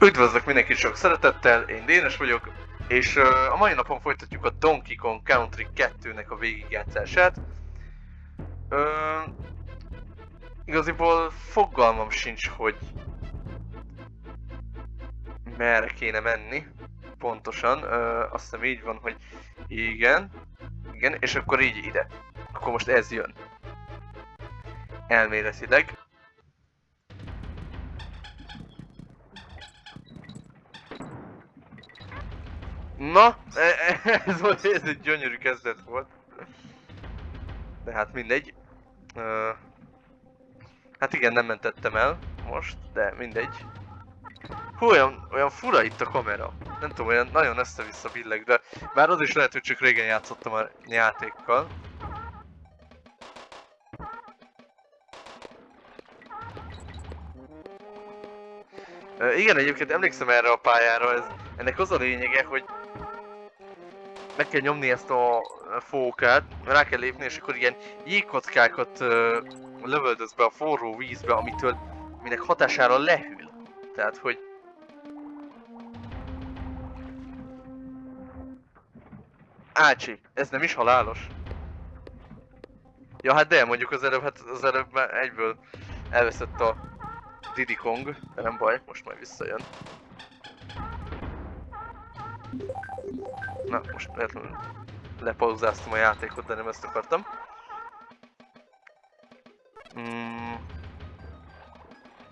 Üdvözlök mindenkit sok szeretettel, én Dénes vagyok, és a mai napon folytatjuk a Donkey Kong Country 2-nek a végigjátszását. Igaziból fogalmam sincs, hogy merre kéne menni pontosan. Azt hiszem így van, hogy igen, és akkor így ide. Akkor most ez jön. Elméletileg. Na, ez egy gyönyörű kezdet volt. De hát mindegy. Hát igen, nem mentettem el most, de mindegy. Hú, olyan fura itt a kamera. Nem tudom, olyan nagyon össze-vissza billeg, de bár az is lehet, hogy csak régen játszottam a játékkal. Igen, egyébként emlékszem erre a pályára, ennek az a lényege, hogy meg kell nyomni ezt a fókát, rá kell lépni, és akkor ilyen jégkockákat lövöldöz be a forró vízbe, aminek hatására lehűl. Tehát, hogy... Ácsi, ez nem is halálos. Ja hát de, mondjuk az előbb már egyből elveszett a Diddy Kong, de nem baj, most majd visszajön. Na, most lepauzáztam a játékot, de nem ezt akartam.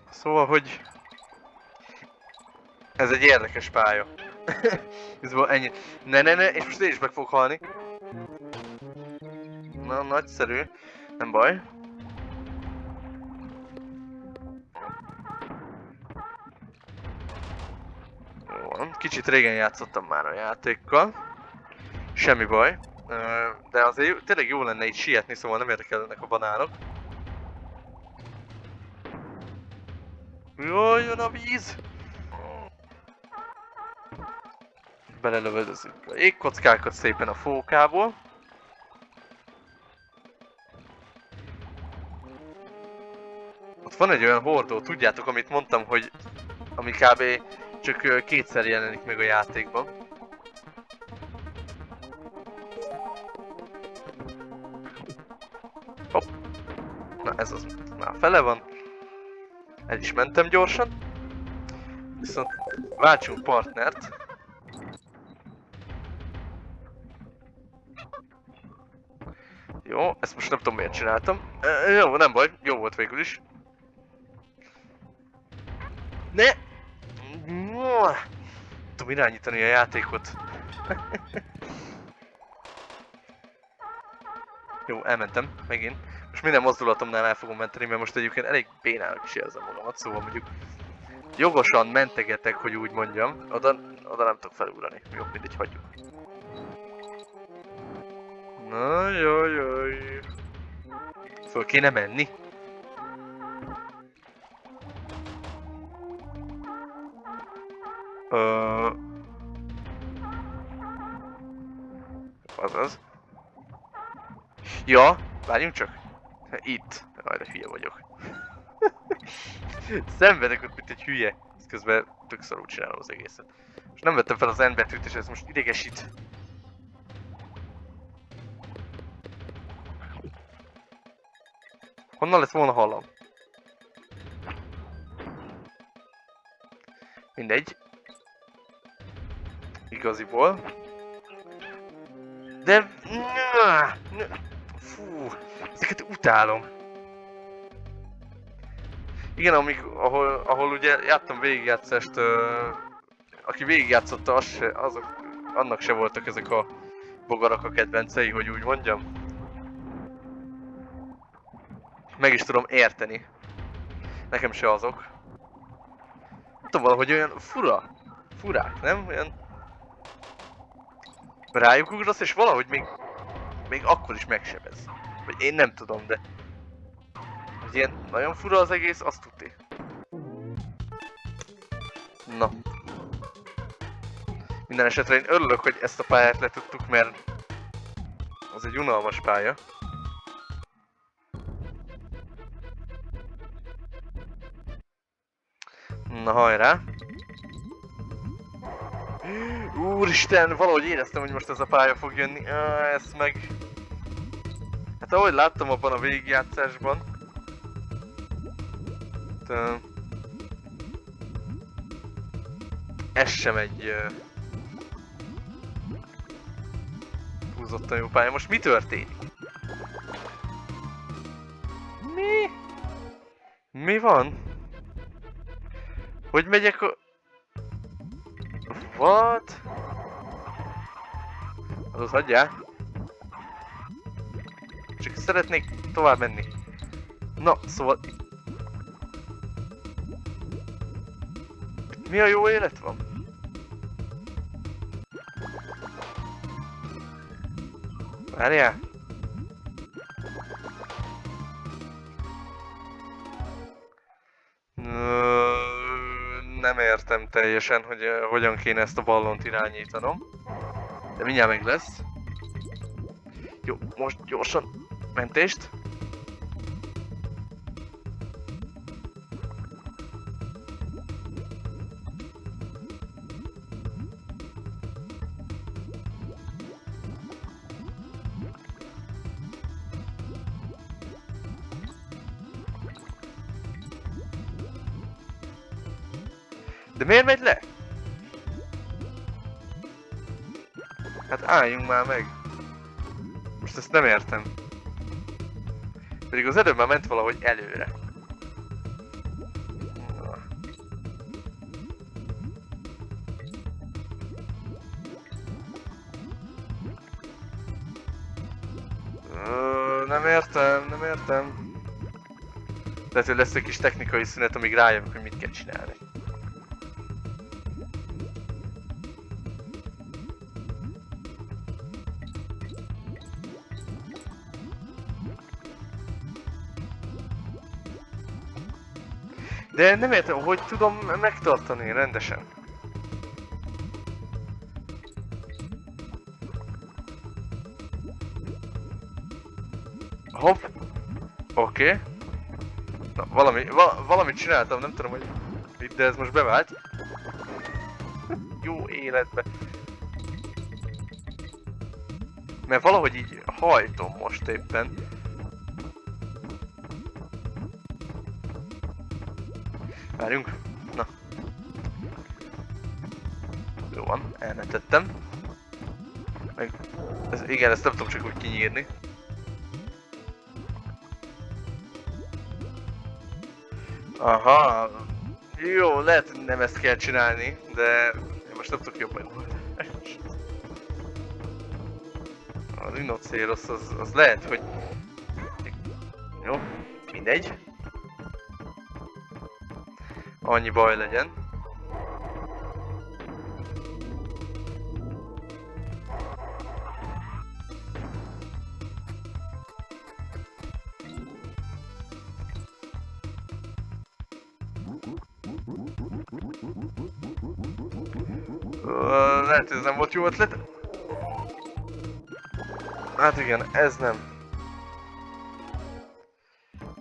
Szóval, hogy... Ez egy érdekes pálya. Ez volt ennyi. Ne, és most én is meg fogok halni. Na, nagyszerű. Nem baj. Jó van. Kicsit régen játszottam már a játékkal. Semmi baj. De azért tényleg jó lenne így sietni, szóval nem érdekelnek a banánok. Jaj, jön a víz! Belelövöldözünk a jégkockákat szépen a fókából. Ott van egy olyan hordó, tudjátok, amit mondtam, hogy ami kb. Csak kétszer jelenik meg a játékban. Hopp. Na ez az már fele van. El is mentem gyorsan. Viszont váltsunk partnert. Jó, ezt most nem tudom miért csináltam. Jó, nem baj, jó volt végül is. Ne! Tudom irányítani a játékot. Jó, elmentem, megint. Most minden mozdulatomnál el fogom menteni, mert most egyébként elég bénának is érzem magamat, szóval mondjuk jogosan mentegetek, hogy úgy mondjam. Oda nem tudok felugrani. Jó, mindegy, hagyjuk. Na, jaj. Föl kéne menni? Azaz. Ja, várjunk csak. Itt. Jaj, de hülye vagyok. Szenvedek ott, mint egy hülye. Ezt közben tök szarul csinálom az egészet. Most nem vettem fel az N betűt, és ez most idegesít. Honnan lett volna hallam? Mindegy. Igaziból. De... Fú, ezeket utálom. Igen, ahol ugye jártam végigjátszást, aki végigjátszotta, annak se voltak ezek a bogarak a kedvencei, hogy úgy mondjam. Meg is tudom érteni. Nekem se azok. Tudom, valahogy olyan furák, nem? Olyan... Rájuk ugrasz, és valahogy még akkor is megsebez. Vagy én nem tudom, de... Hogy ilyen nagyon fura az egész, azt tudti. Na. Minden esetre én örülök, hogy ezt a pályát letudtuk, mert... az egy unalmas pálya. Na hajrá! Úristen, valahogy éreztem, hogy most ez a pálya fog jönni. Ezt meg... Hát ahogy láttam abban a végigjátszásban... Ez sem egy... Húzottan jó pálya. Most mi történik? Mi? Mi van? Hogy megyek a... What? Az hagyjál. Csak szeretnék tovább menni. Na, szóval... Mi a jó élet van? Várjál! Nem értem teljesen, hogy hogyan kéne ezt a ballont irányítanom. De mindjárt meg lesz. Jó, most gyorsan mentést. De miért megy le? Hát álljunk már meg. Most ezt nem értem. Pedig az előbb már ment valahogy előre. Nem értem, nem értem. Lehet, hogy lesz egy kis technikai szünet, amíg rájövök, hogy mit kell csinálni. De nem értem, hogy tudom megtartani rendesen. Hopp. Oké. Na, valamit csináltam, nem tudom, hogy mit, de ez most bevált. Jó életbe. Mert valahogy így hajtom most éppen. Várjunk. Na. Jó van, elmentettem. Meg... igen, ezt nem tudom csak úgy kinyírni. Aha. Jó, lehet, hogy nem ezt kell csinálni, de most nem tudok jobban. Az Rhinoceros az lehet, hogy... Jó, mindegy. Annyi baj legyen. Lehet, hogy ez nem volt jó ötlet. Hát igen, ez nem.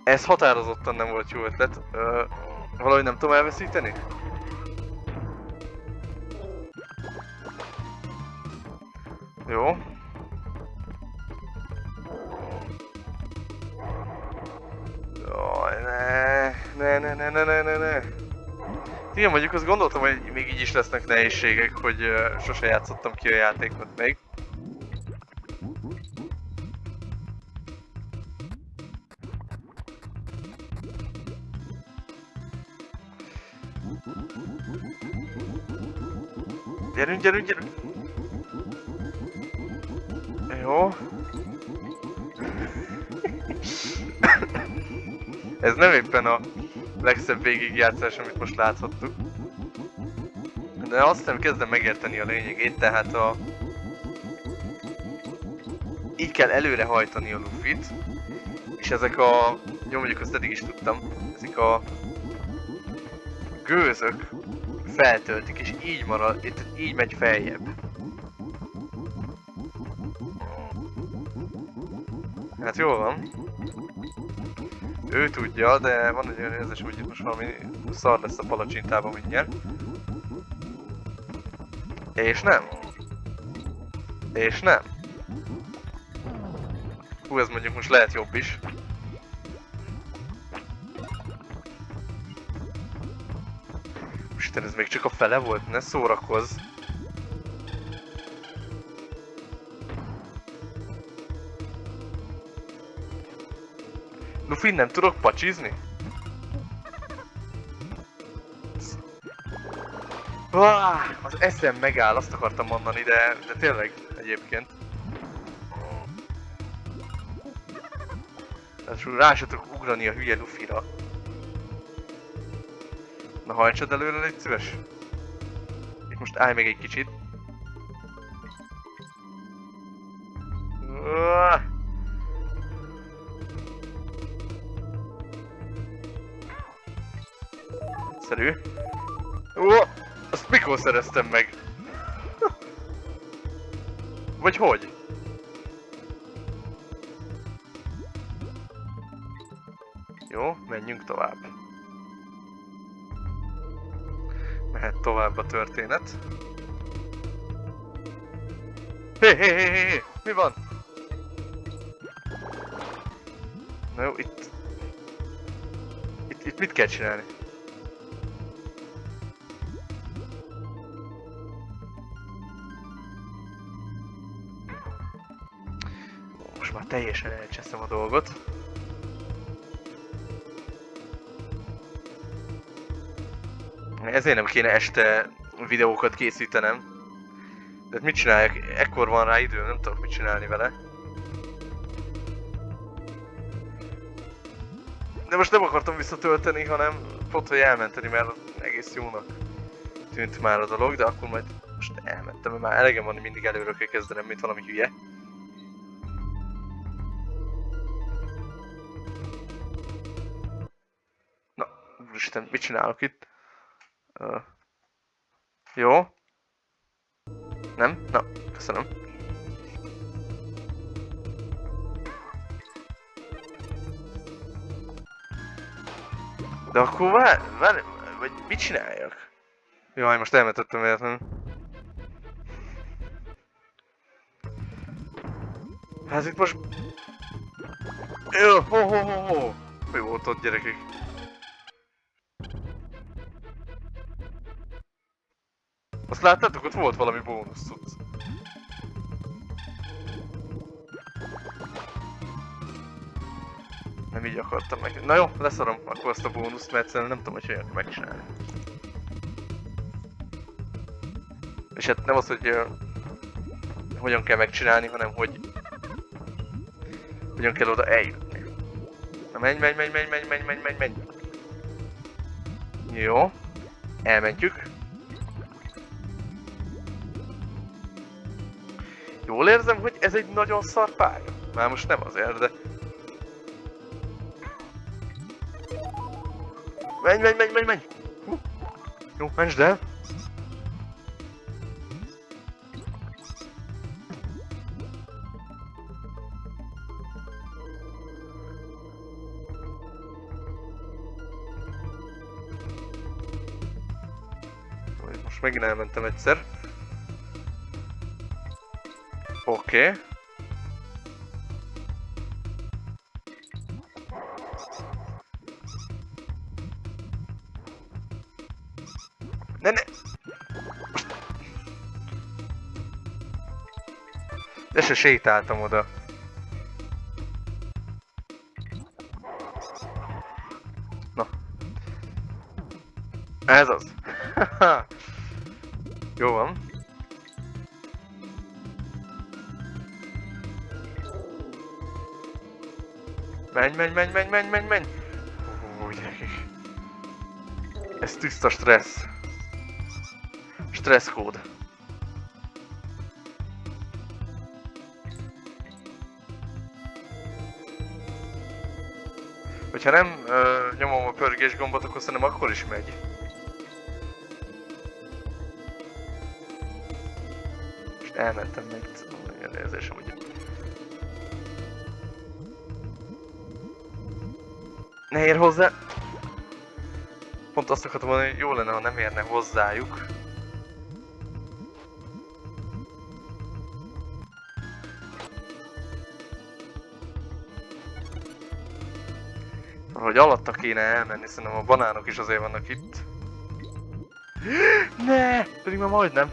Ez határozottan nem volt jó ötlet. Valahogy nem tudom elveszíteni? Jó. Jaj, ne. Igen, mondjuk azt gondoltam, hogy még így is lesznek nehézségek, hogy sose játszottam ki a játékot még. Gyerünk! Jó. Ez nem éppen a legszebb végigjátszás, amit most láthattuk. De azt hiszem kezdem megérteni a lényegét, tehát így kell előre hajtani a Luffyt. És ezek a... jó, mondjuk azt eddig is tudtam. Ezek a... gőzök feltöltik, és így marad, itt így megy feljebb. Hát jól van. Ő tudja, de van egy olyan érzés, hogy itt most valami szar lesz a palacsintában mindjárt. És nem. És nem. Hú, ez mondjuk most lehet jobb is. Isten, ez még csak a fele volt? Ne szórakozz. Luffy, nem tudok pacsizni? Az eszem megáll, azt akartam mondani, de tényleg egyébként. Rá se tudok ugrani a hülye Luffyra. Na hajtsad előre, légy szíves. Itt most állj meg egy kicsit. Szerű. Azt mikor szereztem meg? Vagy hogy? Jó, menjünk tovább. Mehet tovább a történet. Hé, mi van? Na jó, itt mit kell csinálni? Most már teljesen elcseszem a dolgot. Ezért nem kéne este videókat készítenem. De mit csináljak? Ekkor van rá időm, nem tudok mit csinálni vele. De most nem akartam visszatölteni, hanem pont hogy elmenteni, mert egész jónak tűnt már a dolog, de akkor majd most elmentem, mert már elegem van, hogy mindig előről kell kezdenem, mint valami hülye. Na, úristen, mit csinálok itt? Jó. Nem? Na, köszönöm. De akkor várj, vagy mit csináljak? Jaj, most elmentettem véletlenül. Hát itt most... Jó, ho. Mi volt ott, gyerekek? Azt láttátok? Ott volt valami bónusz cucc. Nem így akartam meg. Na jó, leszarom akkor azt a bónuszt, mert egyszerűen nem tudom, hogy hogyan megcsinálni. És hát nem az, hogy hogyan kell megcsinálni, hanem hogy hogyan kell oda eljutni. Na menj. Jó. Elmentjük. Jól érzem, hogy ez egy nagyon szar pálya. Már most nem azért, de... Menj! Jó, mentsd el! Most megint elmentem egyszer. Oké. Ne! De se sétáltam oda. Na. Ez az. Jó van. Menj! Gyerekek. Ez tiszta stressz. Stresszkód. Hogyha nem nyomom a pörgés gombot, akkor szerintem akkor is megy. Most elmentem meg, olyan érzésem, hogy... Ne ér hozzá! Pont azt akartam mondani, hogy jó lenne, ha nem érne hozzájuk. Valahogy alatta kéne elmenni, szerintem a banánok is azért vannak itt. Ne! Pedig már majdnem.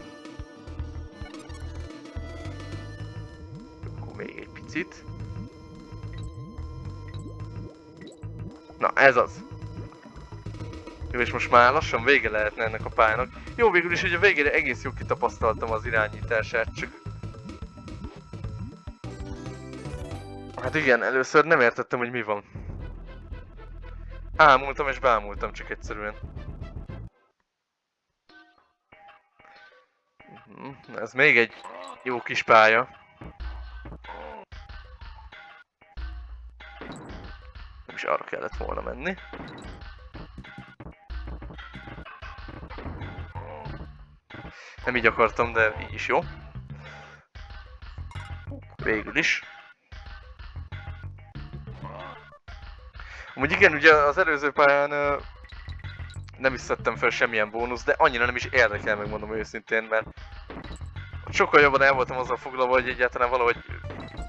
Akkor még egy picit. Na, ez az. Jó, és most már lassan vége lehetne ennek a pályának. Jó, végül is, hogy a végére egész jól kitapasztaltam az irányítását, csak... Hát igen, először nem értettem, hogy mi van. Ámultam és bámultam csak egyszerűen. Ez még egy jó kis pálya. Nem is arra kellett volna menni. Nem így akartam, de így is jó. Végül is. Amúgy igen, ugye az előző pályán nem is szedtem fel semmilyen bónusz, de annyira nem is érdekel, megmondom őszintén, mert sokkal jobban el voltam azzal foglalva, hogy egyáltalán valahogy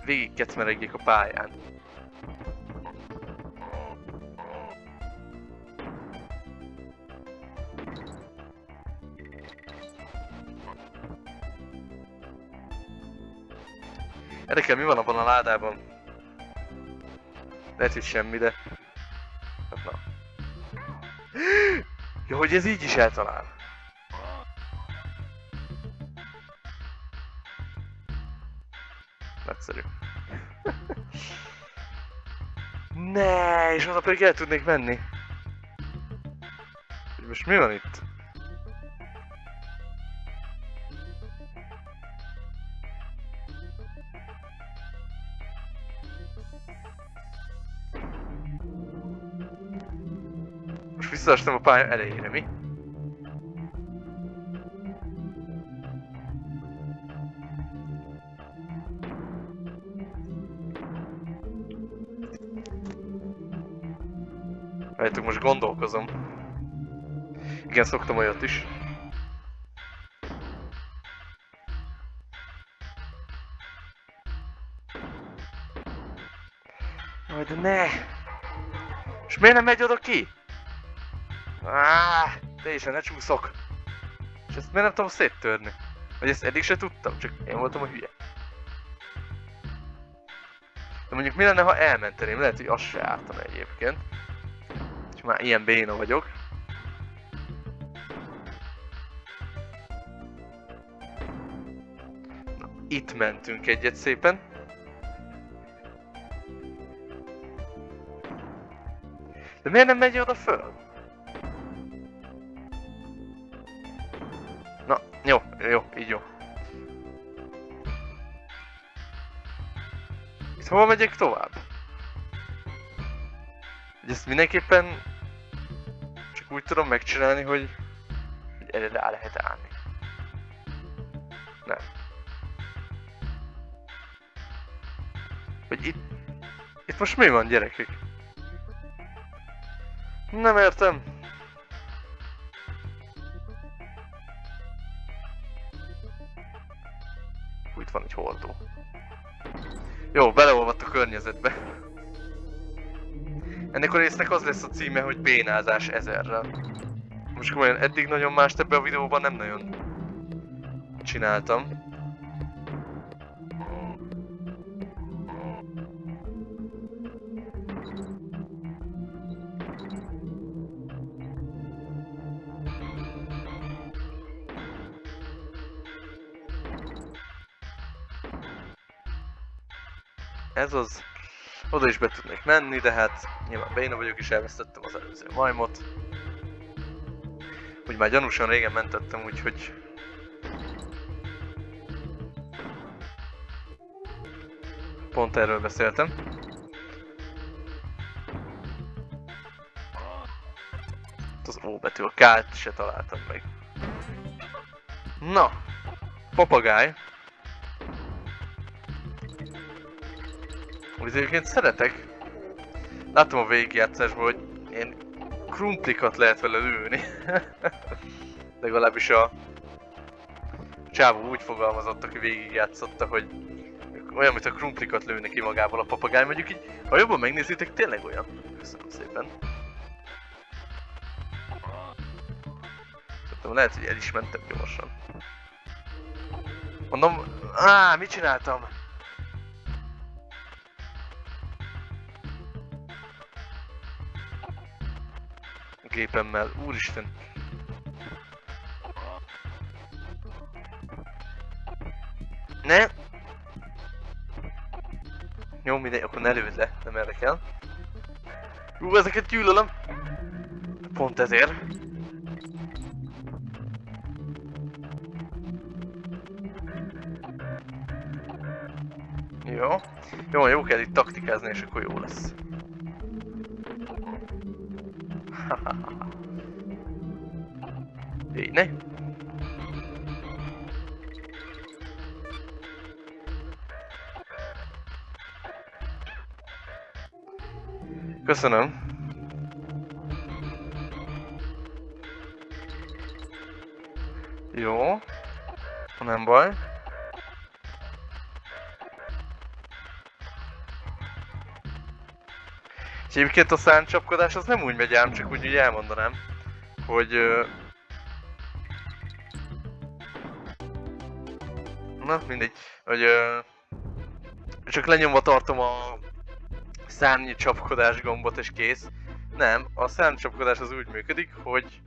végig kecmeregjék a pályán. Érdekel, mi van abban a ládában? Lehet, hogy semmi, de... Hát na. Jó, hogy ez így is eltalál. Nagyszerű. Ne, és oda pedig el tudnék menni. Most mi van itt? Most visszaestem a pálya elejére, mi? Várjátok, most gondolkozom. Igen, szoktam olyat is. Jaj, de ne! És miért nem megy oda ki? Teljesen ne csúszok. És ezt miért nem tudom széttörni? Vagy ezt eddig se tudtam, csak én voltam a hülye. De mondjuk mi lenne, ha elmenteném? Lehet, hogy az se ártana egyébként. És már ilyen béna vagyok. Na, itt mentünk egyet szépen. De miért nem megy oda föl? Na, jó, így jó. Itt hova megyek tovább? Ezt mindenképpen csak úgy tudom megcsinálni, hogy erre rá lehet állni. Nem. Hogy itt most mi van, gyerekek? Nem értem. Itt van egy hordó. Jó, beleolvadt a környezetbe. Ennek a résznek az lesz a címe, hogy bénázás 1000-rel. Most komolyan, eddig nagyon mást ebbe a videóban nem nagyon csináltam. Ez az. Oda is be tudnék menni, de hát nyilván béna vagyok és elvesztettem az előző majmot. Úgy már gyanúsan régen mentettem, úgyhogy... Pont erről beszéltem. Az O betű, a K-t se találtam meg. Na, papagáj. Úgy egyébként szeretek. Látom a végigjátszásból, hogy én krumplikat lehet vele lőni. Legalábbis a csávó úgy fogalmazott, aki végigjátszotta, hogy olyan, mint a krumplikat lőne ki magából a papagáj. Mondjuk így, ha jobban megnézitek, tényleg olyan. Köszönöm szépen. Szerintem lehet, hogy el is mentem gyorsan. Mondom, mit csináltam? A gépemmel, úristen. Ne! Jó, mindegy, akkor ne lőd le, nem erre kell. Ezeket gyűlölöm! Pont ezért. Jó kell itt taktikázni, és akkor jó lesz. Így ne? Köszönöm. Jó. Nem baj. És egyébként a száncsapkodás az nem úgy megy ám, csak úgy elmondanám, hogy... Na, mindegy, hogy... Csak lenyomva tartom a szárnyi csapkodás gombot és kész. Nem, a szárnycsapkodás az úgy működik, hogy...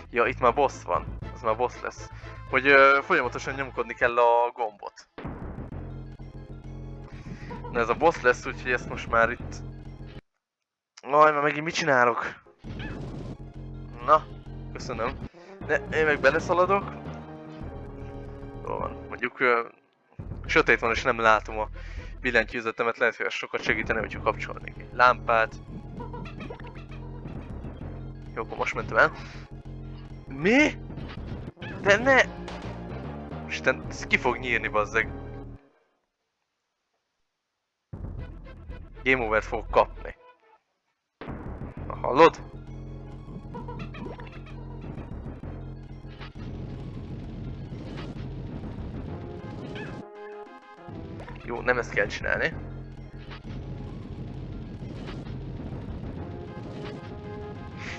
Ja, itt már boss van. Ez már boss lesz. Hogy folyamatosan nyomkodni kell a gombot. Na ez a boss lesz, úgyhogy ezt most már itt... Már megint mit csinálok? Na, köszönöm. Én meg beleszaladok. Jó van, mondjuk... sötét van és nem látom a billentyűzetemet, lehet, hogy ez sokat segítene, hogyha kapcsolnék egy lámpát. Jó, akkor most mentem el. Mi? De ne! Isten, ez ki fog nyírni, bazzeg. Game over-t fogok kapni. Na, hallod? Jó, nem ezt kell csinálni.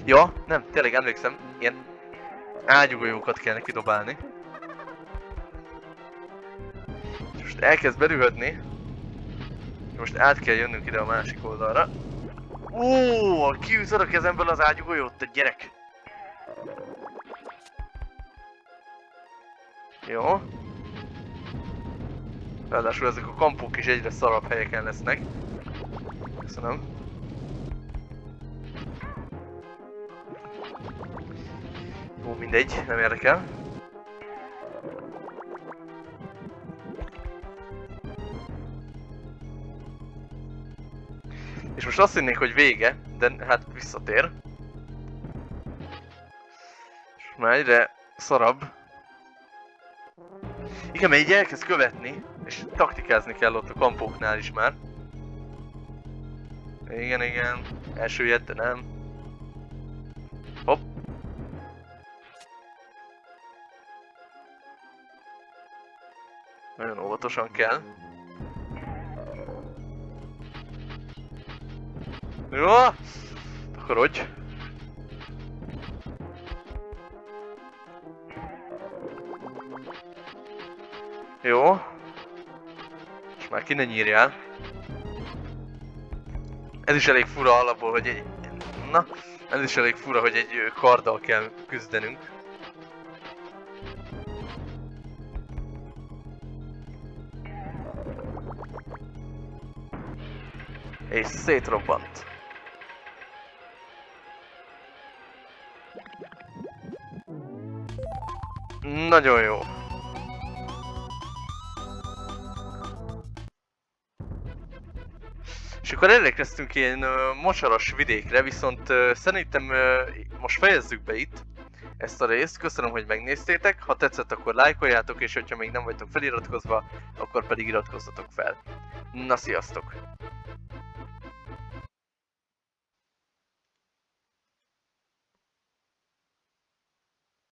Ja, nem, tényleg emlékszem, ilyen ágyugolyókat kell neki dobálni. És most elkezd belühödni. Most át kell jönnünk ide a másik oldalra. Kiűzöd a kezemből az ágyugolyót, te gyerek! Jó. Ráadásul ezek a kampók is egyre szarabb helyeken lesznek. Köszönöm. Jó, mindegy, nem érdekel. És most azt hinnék, hogy vége, de hát visszatér. És már egyre szarabb. Igen, mert így elkezd követni, és taktikázni kell ott a kampóknál is már. Igen, elsüllyed, de nem. Hopp. Nagyon óvatosan kell. Jó! Takarodj! Jó. És már ki ne nyírjál. Ez is elég fura alapból, hogy egy... Na, ez is elég fura, hogy egy karddal kell küzdenünk. És szétrobbant. Nagyon jó. És akkor elérkeztünk ilyen mocsaras vidékre, viszont szerintem most fejezzük be itt ezt a részt. Köszönöm, hogy megnéztétek, ha tetszett, akkor lájkoljátok, és hogyha még nem vagytok feliratkozva, akkor pedig iratkozzatok fel. Na, sziasztok!